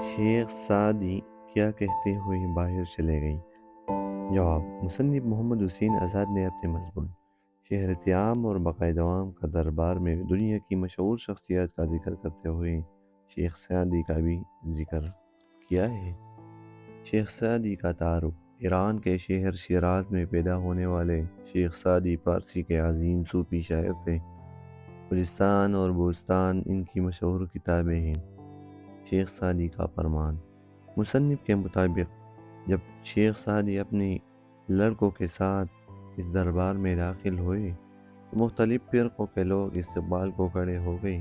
شیخ Saadi کیا کہتے ہوئے باہر چلے گئی؟ جواب: مصنف محمد حسین آزاد نے اپنے مضمون شہرت عام اور بقائے دوام کا دربار میں دنیا کی مشہور شخصیات کا ذکر کرتے ہوئے شیخ سعدی کا بھی ذکر کیا ہے۔ شیخ سعدی کا تعارف: ایران کے شہر شیراز میں پیدا ہونے والے شیخ سعدی فارسی کے عظیم صوفی شاعر تھے۔ گلستان اور بوستان ان کی مشہور کتابیں ہیں۔ شیخ سعدی کا فرمان: مصنف کے مطابق جب شیخ سعدی اپنے لڑکوں کے ساتھ اس دربار میں داخل ہوئے تو مختلف فرقوں کے لوگ استقبال کو کھڑے ہو گئے،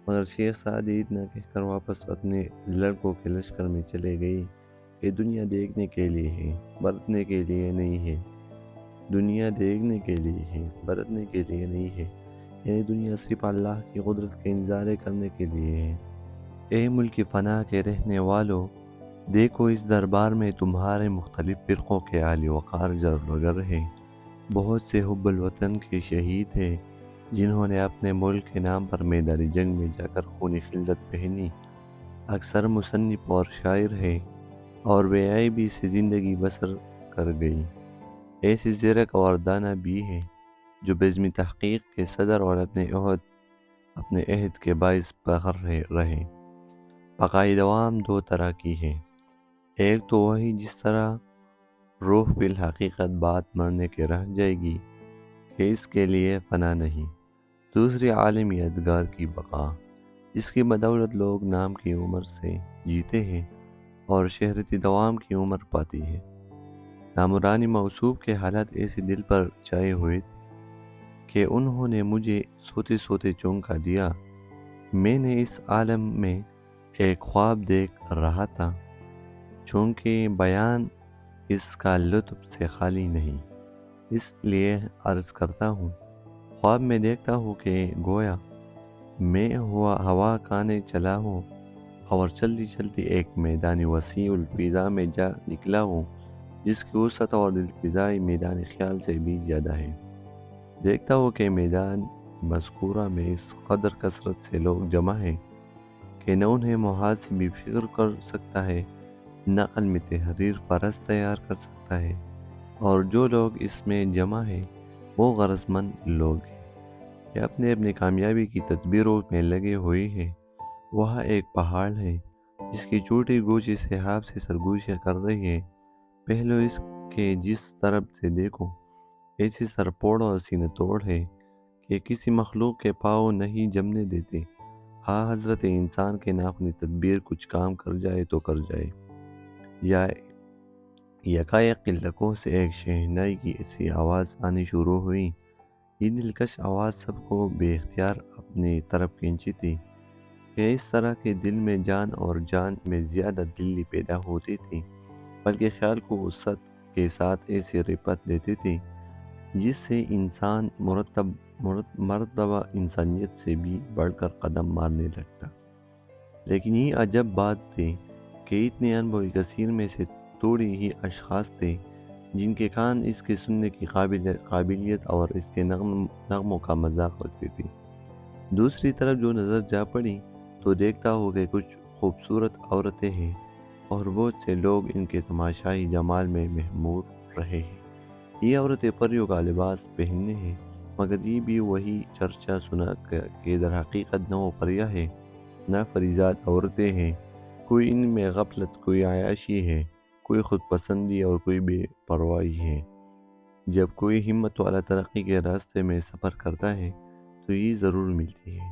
مگر شیخ سعدی اتنا کہہ کر واپس اپنے لڑکوں کے لشکر میں چلے گئے کہ دنیا دیکھنے کے لیے ہے، برتنے کے لیے نہیں ہے۔ دنیا دیکھنے کے لیے ہے، برتنے کے لیے نہیں ہے، یعنی دنیا صرف اللہ کی قدرت کے نظارے کرنے کے لیے ہے۔ اے ملک فنا کے رہنے والو، دیکھو اس دربار میں تمہارے مختلف فرقوں کے اعلی وقار جلوگر ہیں۔ بہت سے حب الوطن کے شہید ہیں جنہوں نے اپنے ملک کے نام پر میدان جنگ میں جا کر خونی خلدت پہنی۔ اکثر مصنف اور شاعر ہیں اور بے عیبی سے زندگی بسر کر گئی۔ ایسے زیرک اور دانا بھی ہیں جو بزم تحقیق کے صدر اور اپنے عہد کے باعث فخر رہے۔ بقائے دوام دو طرح کی ہے، ایک تو وہی جس طرح روح بالحقیقت بات مرنے کے رہ جائے گی کہ اس کے لیے فنا نہیں، دوسری عالم یادگار کی بقا، جس کی بدولت لوگ نام کی عمر سے جیتے ہیں اور شہرتی دوام کی عمر پاتی ہے۔ نامورانی موصوف کے حالات ایسے دل پر چھائے ہوئے تھے کہ انہوں نے مجھے سوتے سوتے چونکا دیا۔ میں نے اس عالم میں ایک خواب دیکھ رہا تھا، چونکہ بیان اس کا لطف سے خالی نہیں، اس لیے عرض کرتا ہوں۔ خواب میں دیکھتا ہوں کہ گویا میں ہوا کانے چلا ہوں اور چلتی چلتی ایک میدان وسیع الفضا میں جا نکلا ہوں جس کی وسعت اور الفضائی میدان خیال سے بھی زیادہ ہے۔ دیکھتا ہوں کہ میدان مذکورہ میں اس قدر کثرت سے لوگ جمع ہیں کہ نہ انہیں محاسبی فکر کر سکتا ہے، نہ قلم تحریر فرض تیار کر سکتا ہے، اور جو لوگ اس میں جمع ہیں وہ غرض مند لوگ ہیں کہ اپنے اپنے کامیابی کی تدبیروں میں لگے ہوئے ہیں۔ وہاں ایک پہاڑ ہے جس کی چوٹی گوشے سحاب سے سرگوشیاں کر رہی ہے۔ پہلو اس کے جس طرف سے دیکھو ایسی سرپوڑ اور سینہ توڑ ہے کہ کسی مخلوق کے پاؤں نہیں جمنے دیتے۔ ہاں حضرت انسان کے ناخنِ تدبیر کچھ کام کر جائے تو کر جائے۔ یا یکایک لکوں سے ایک شہنائی کی ایسی آواز آنی شروع ہوئی۔ یہ دلکش آواز سب کو بے اختیار اپنی طرف کھینچی تھی کہ اس طرح کے دل میں جان اور جان میں زیادہ دلی پیدا ہوتی تھی، بلکہ خیال کو وسعت کے ساتھ ایسی رپت دیتی تھی جس سے انسان مرتبہ انسانیت سے بھی بڑھ کر قدم مارنے لگتا۔ لیکن یہ عجب بات تھی کہ اتنے انبوئی کثیر میں سے تھوڑی ہی اشخاص تھے جن کے کان اس کے سننے کی قابلیت اور اس کے نغموں کا مذاق رکھتی تھی۔ دوسری طرف جو نظر جا پڑی تو دیکھتا ہو کہ کچھ خوبصورت عورتیں ہیں اور بہت سے لوگ ان کے تماشائی جمال میں مہمور رہے ہیں۔ یہ عورتیں پریوں کا لباس پہننے ہیں، مگر یہ بھی وہی چرچا سنا کہ در حقیقت نہ وہ پریاں ہیں نہ فریضات عورتیں ہیں۔ کوئی ان میں غفلت، کوئی عیاشی ہے، کوئی خود پسندی اور کوئی بے پرواہی ہے۔ جب کوئی ہمت والا ترقی کے راستے میں سفر کرتا ہے تو یہ ضرور ملتی ہے۔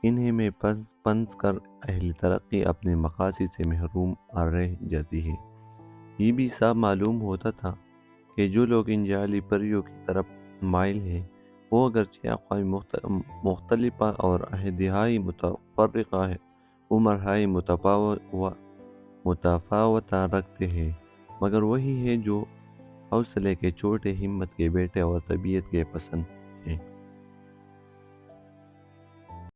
انہیں میں پنس کر اہل ترقی اپنے مقاصد سے محروم رہ جاتی ہے۔ یہ بھی صاف معلوم ہوتا تھا کہ جو لوگ ان جعلی پریوں کی طرف مائل ہیں وہ اگرچہ اقوام مختلفہ اور عہدہائی متفرقہ عمرہائی متفاوتہ رکھتے ہیں، مگر وہی ہے جو حوصلے کے چھوٹے، ہمت کے بیٹے اور طبیعت کے پسند